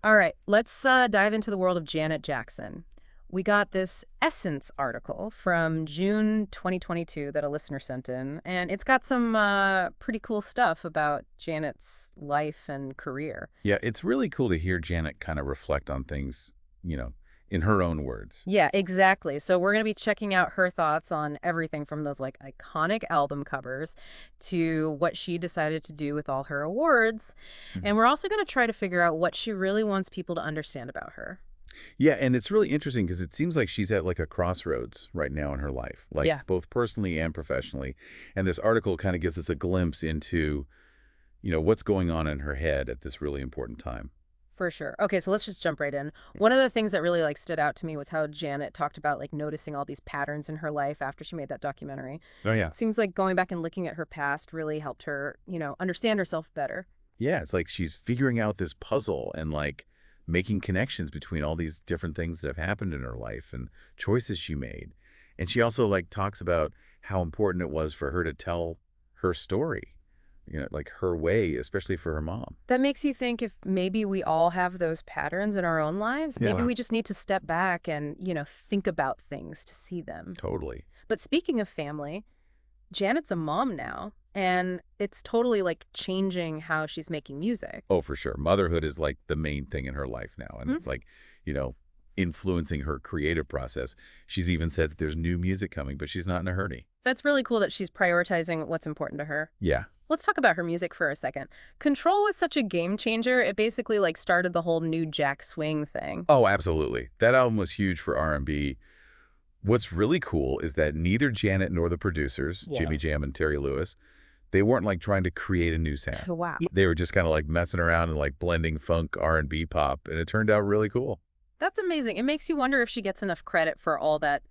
All right, let's dive into the world of Janet Jackson. We got this Essence article from June 2022 that a listener sent in, and it's got some pretty cool stuff about Janet's life and career. Yeah, it's really cool to hear Janet kind of reflect on things, you know, in her own words. Yeah, exactly. So we're going to be checking out her thoughts on everything from those like iconic album covers to what she decided to do with all her awards. Mhm. And we're also going to try to figure out what she really wants people to understand about her. Yeah, and it's really interesting because it seems like she's at like a crossroads right now in her life, like Yeah. both personally and professionally. And this article kind of gives us a glimpse into, what's going on in her head at this really important time. For sure. Okay, so let's just jump right in. One of the things that really like stood out to me was how Janet talked about like noticing all these patterns in her life after she made that documentary. Oh, yeah. Seems like going back and looking at her past really helped her, understand herself better. Yeah, it's like she's figuring out this puzzle and like making connections between all these different things that have happened in her life and choices she made. And she also like talks about how important it was for her to tell her story, like her way, especially for her mom. That makes you think if maybe we all have those patterns in our own lives, maybe Yeah, we just need to step back and, think about things to see them. totally. But speaking of family, Janet's a mom now, and it's totally like changing how she's making music. Oh, for sure. Motherhood is like the main thing in her life now. And Hmm? it's like, you know, influencing her creative process. She's even said that there's new music coming, but she's not in a hurry. That's really cool that she's prioritizing what's important to her. Yeah. Let's talk about her music for a second. Control was such a game changer. It basically like started the whole new Jack Swing thing. Oh, absolutely. That album was huge for R&B. What's really cool is that neither Janet nor the producers, Yeah. Jimmy Jam and Terry Lewis, they weren't like trying to create a new sound. Wow. They were just kind of like messing around and like blending funk, R&B, pop, and it turned out really cool. That's amazing. It makes you wonder if she gets enough credit for all that,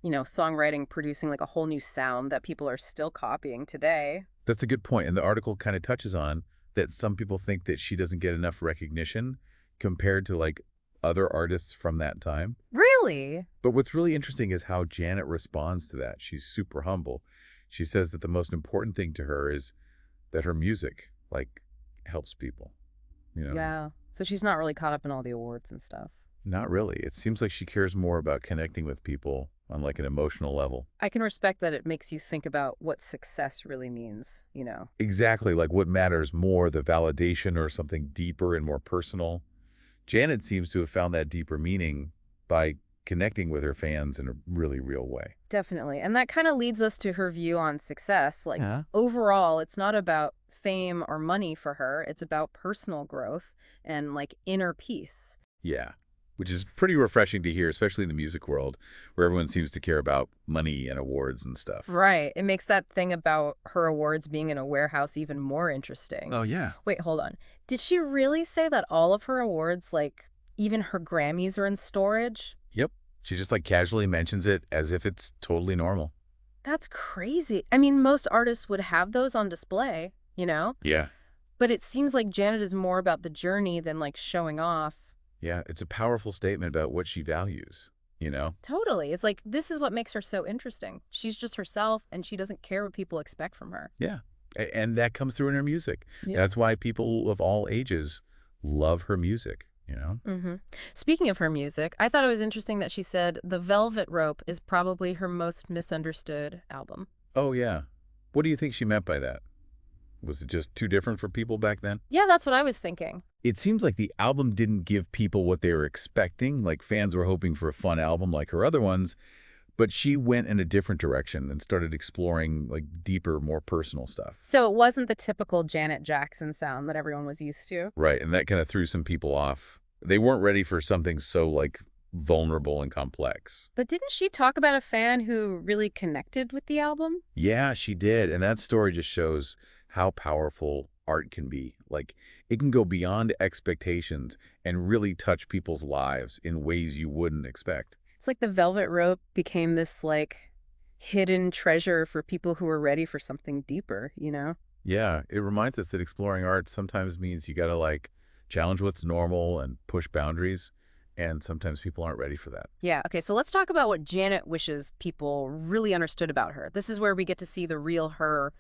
songwriting, producing like a whole new sound that people are still copying today. That's a good point. And the article kind of touches on that some people think that she doesn't get enough recognition compared to like other artists from that time. Really? But what's really interesting is how Janet responds to that. She's super humble. She says that the most important thing to her is that her music like helps people, you know? Yeah. So she's not really caught up in all the awards and stuff. Not really. It seems like she cares more about connecting with people on like an emotional level. I can respect that it makes you think about what success really means. Exactly like what matters more, the validation or something deeper and more personal. Janet seems to have found that deeper meaning by connecting with her fans in a really real way. Definitely. And that kind of leads us to her view on success. Like, Yeah. overall, it's not about fame or money for her, it's about personal growth and like inner peace. Yeah, which is pretty refreshing to hear, especially in the music world, where everyone seems to care about money and awards and stuff. Right. It makes that thing about her awards being in a warehouse even more interesting. Oh, yeah. Wait, hold on. Did she really say that all of her awards, like even her Grammys, are in storage? Yep. She just like casually mentions it as if it's totally normal. That's crazy. I mean, most artists would have those on display. Yeah. But it seems like Janet is more about the journey than like showing off. Yeah. It's a powerful statement about what she values, you know? Totally. It's like this is what makes her so interesting. She's just herself and she doesn't care what people expect from her. Yeah. And that comes through in her music. Yeah. That's why people of all ages love her music, you know? Mm-hmm. Speaking of her music, I thought it was interesting that she said The Velvet Rope is probably her most misunderstood album. Oh, yeah. What do you think she meant by that? Was it just too different for people back then? Yeah, that's what I was thinking. It seems like the album didn't give people what they were expecting. Like fans were hoping for a fun album like her other ones, but she went in a different direction and started exploring like deeper, more personal stuff. So it wasn't the typical Janet Jackson sound that everyone was used to. Right, and that kind of threw some people off. They weren't ready for something so like vulnerable and complex. But didn't she talk about a fan who really connected with the album? Yeah, she did, and that story just shows how powerful art can be. Like it can go beyond expectations and really touch people's lives in ways you wouldn't expect. It's like the Velvet Rope became this like hidden treasure for people who are ready for something deeper. Yeah, it reminds us that exploring art sometimes means you got to like challenge what's normal and push boundaries, and sometimes people aren't ready for that. Yeah, okay, so let's talk about what Janet wishes people really understood about her. This is where we get to see the real her,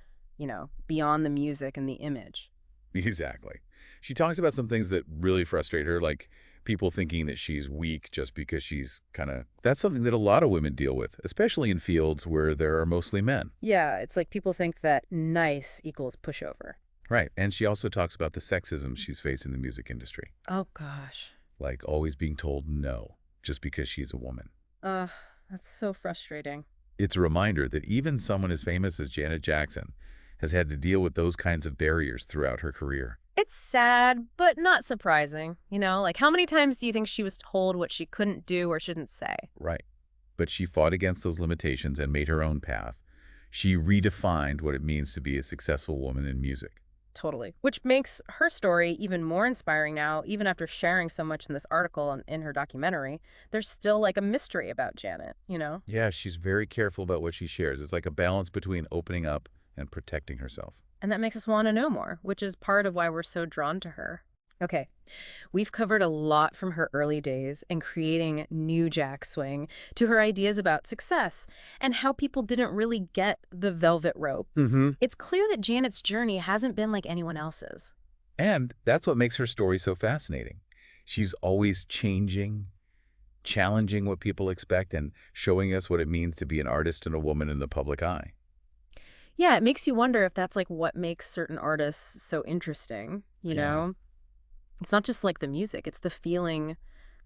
beyond the music and the image. Exactly. She talks about some things that really frustrate her, like people thinking that she's weak just because she's kind of... That's something that a lot of women deal with, especially in fields where there are mostly men. Yeah, it's like people think that nice equals pushover. Right. And she also talks about the sexism she's faced in the music industry, Oh, gosh. like always being told no just because she's a woman. Ugh, that's so frustrating. It's a reminder that even someone as famous as Janet Jackson has had to deal with those kinds of barriers throughout her career. It's sad, but not surprising. Like how many times do you think she was told what she couldn't do or shouldn't say? Right. But she fought against those limitations and made her own path. She redefined what it means to be a successful woman in music. Totally. Which makes her story even more inspiring now, even after sharing so much in this article and in her documentary. There's still like a mystery about Janet? Yeah, she's very careful about what she shares. It's like a balance between opening up and protecting herself. And that makes us want to know more, which is part of why we're so drawn to her. Okay, we've covered a lot from her early days and creating new Jack Swing to her ideas about success and how people didn't really get the velvet rope. Mm-hmm. It's clear that Janet's journey hasn't been like anyone else's. And that's what makes her story so fascinating. She's always changing, challenging what people expect, and showing us what it means to be an artist and a woman in the public eye. Yeah, it makes you wonder if that's like what makes certain artists so interesting, you Yeah. know? It's not just like the music, it's the feeling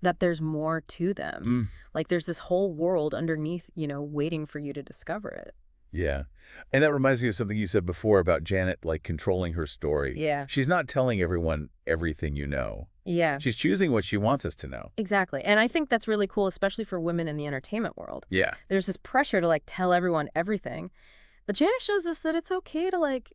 that there's more to them. Like there's this whole world underneath, waiting for you to discover it. Yeah. And that reminds me of something you said before about Janet, like controlling her story. Yeah. She's not telling everyone everything you know. Yeah, She's choosing what she wants us to know. exactly. And I think that's really cool, especially for women in the entertainment world. Yeah. There's this pressure to like tell everyone everything. But Janet shows us that it's okay to like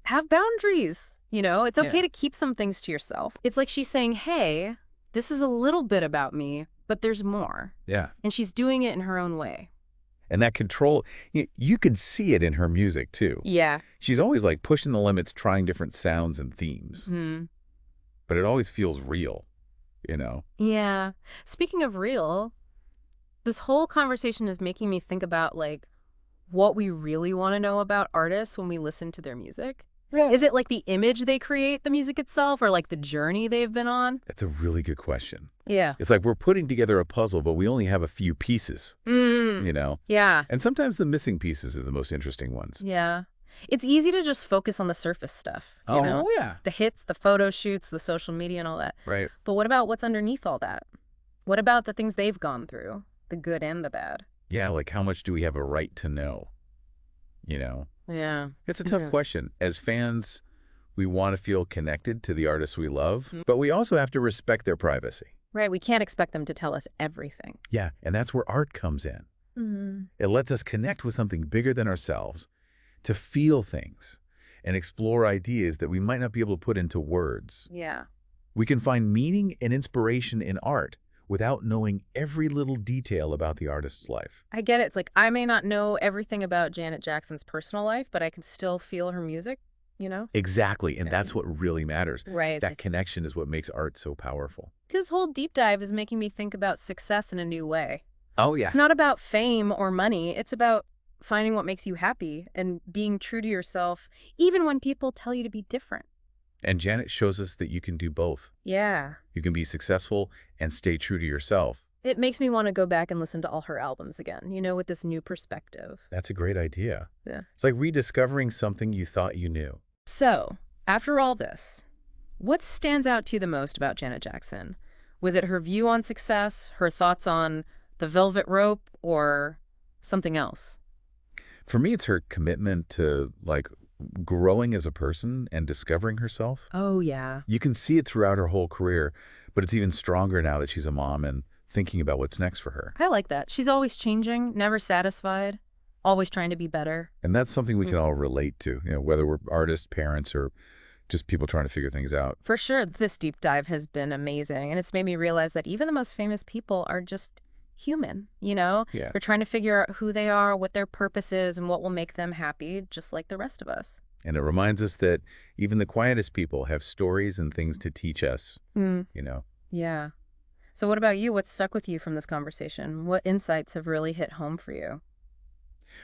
have boundaries. It's okay Yeah. to keep some things to yourself. It's like she's saying, hey, this is a little bit about me, but there's more. Yeah. And she's doing it in her own way. And that control, you can see it in her music, too. Yeah. She's always like pushing the limits, trying different sounds and themes. Hmm. But it always feels real. Yeah. Speaking of real, this whole conversation is making me think about like what we really want to know about artists when we listen to their music. Yeah. Is it like the image they create, the music itself, or like the journey they've been on? That's a really good question. Yeah. It's like we're putting together a puzzle, but we only have a few pieces, Mm. Yeah. And sometimes the missing pieces are the most interesting ones. Yeah. It's easy to just focus on the surface stuff, you know? Yeah. The hits, the photo shoots, the social media and all that. Right. But what about what's underneath all that? What about the things they've gone through, the good and the bad? Yeah, like how much do we have a right to know? Yeah. It's a tough Yeah. question. As fans, we want to feel connected to the artists we love, Mm. but we also have to respect their privacy. Right. We can't expect them to tell us everything. Yeah, and that's where art comes in. Mm-hmm. It lets us connect with something bigger than ourselves, to feel things and explore ideas that we might not be able to put into words. Yeah. We can find meaning and inspiration in art without knowing every little detail about the artist's life. I get it. It's like I may not know everything about Janet Jackson's personal life, but I can still feel her music. Exactly, and Yeah. that's what really matters. Right. That connection is what makes art so powerful. This whole deep dive is making me think about success in a new way. Oh, yeah. It's not about fame or money. It's about finding what makes you happy and being true to yourself, even when people tell you to be different. And Janet shows us that you can do both. Yeah. You can be successful and stay true to yourself. It makes me want to go back and listen to all her albums again, with this new perspective. That's a great idea. Yeah. It's like rediscovering something you thought you knew. So, after all this, what stands out to you the most about Janet Jackson? Was it her view on success, her thoughts on the velvet rope, or something else? For me, it's her commitment to, like, growing as a person and discovering herself. Oh, yeah. You can see it throughout her whole career, but it's even stronger now that she's a mom and thinking about what's next for her. I like that. She's always changing, never satisfied, always trying to be better. And that's something we can all relate to, whether we're artists, parents, or just people trying to figure things out. For sure, this deep dive has been amazing, and it's made me realize that even the most famous people are just human. Yeah. They're trying to figure out who they are, what their purpose is, and what will make them happy, just like the rest of us. And it reminds us that even the quietest people have stories and things to teach us, Mm. you know. Yeah. So what about you? What's stuck with you from this conversation? What insights have really hit home for you?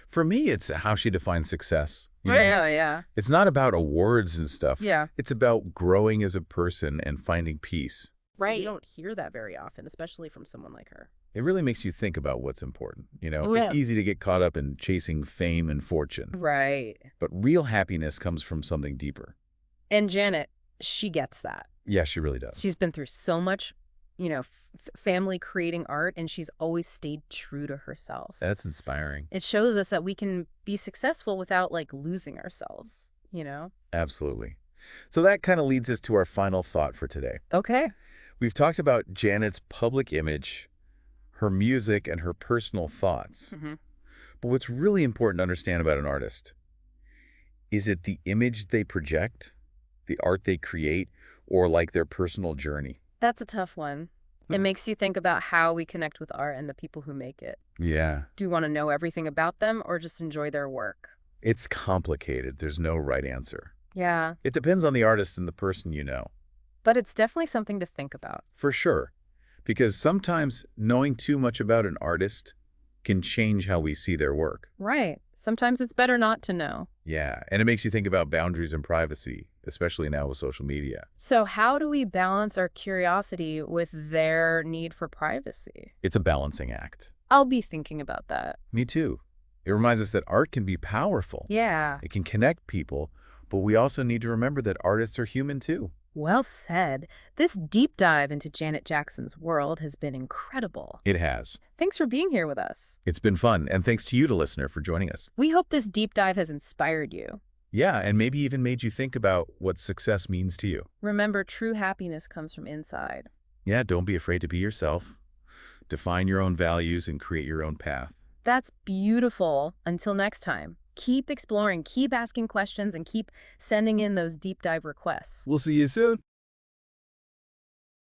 For me, it's how she defines success. Right. Yeah, yeah. It's not about awards and stuff. Yeah. It's about growing as a person and finding peace. Right. You don't hear that very often, especially from someone like her. It really makes you think about what's important. Oh, yeah. It's easy to get caught up in chasing fame and fortune. Right. But real happiness comes from something deeper. And Janet, she gets that. Yeah, she really does. She's been through so much, family creating art, and she's always stayed true to herself. That's inspiring. It shows us that we can be successful without, losing ourselves. Absolutely. So that kind of leads us to our final thought for today. Okay. We've talked about Janet's public image, her music, and her personal thoughts. Mm-hmm. But what's really important to understand about an artist, is it the image they project, the art they create, or their personal journey? That's a tough one. It makes you think about how we connect with art and the people who make it. Yeah. Do you want to know everything about them or just enjoy their work? It's complicated. There's no right answer. Yeah, It depends on the artist and the person you know. but it's definitely something to think about. For sure. Because sometimes knowing too much about an artist can change how we see their work. Right. Sometimes it's better not to know. Yeah, and it makes you think about boundaries and privacy, especially now with social media. So how do we balance our curiosity with their need for privacy? It's a balancing act. I'll be thinking about that. Me too. It reminds us that art can be powerful. Yeah. It can connect people, but we also need to remember that artists are human too. Well said. This deep dive into Janet Jackson's world has been incredible. It has. Thanks for being here with us. It's been fun, and thanks to you, the listener, for joining us. We hope this deep dive has inspired you. Yeah, and maybe even made you think about what success means to you. Remember, true happiness comes from inside. Yeah, don't be afraid to be yourself. Define your own values and create your own path. That's beautiful. Until next time, keep exploring, keep asking questions, and keep sending in those deep dive requests. We'll see you soon.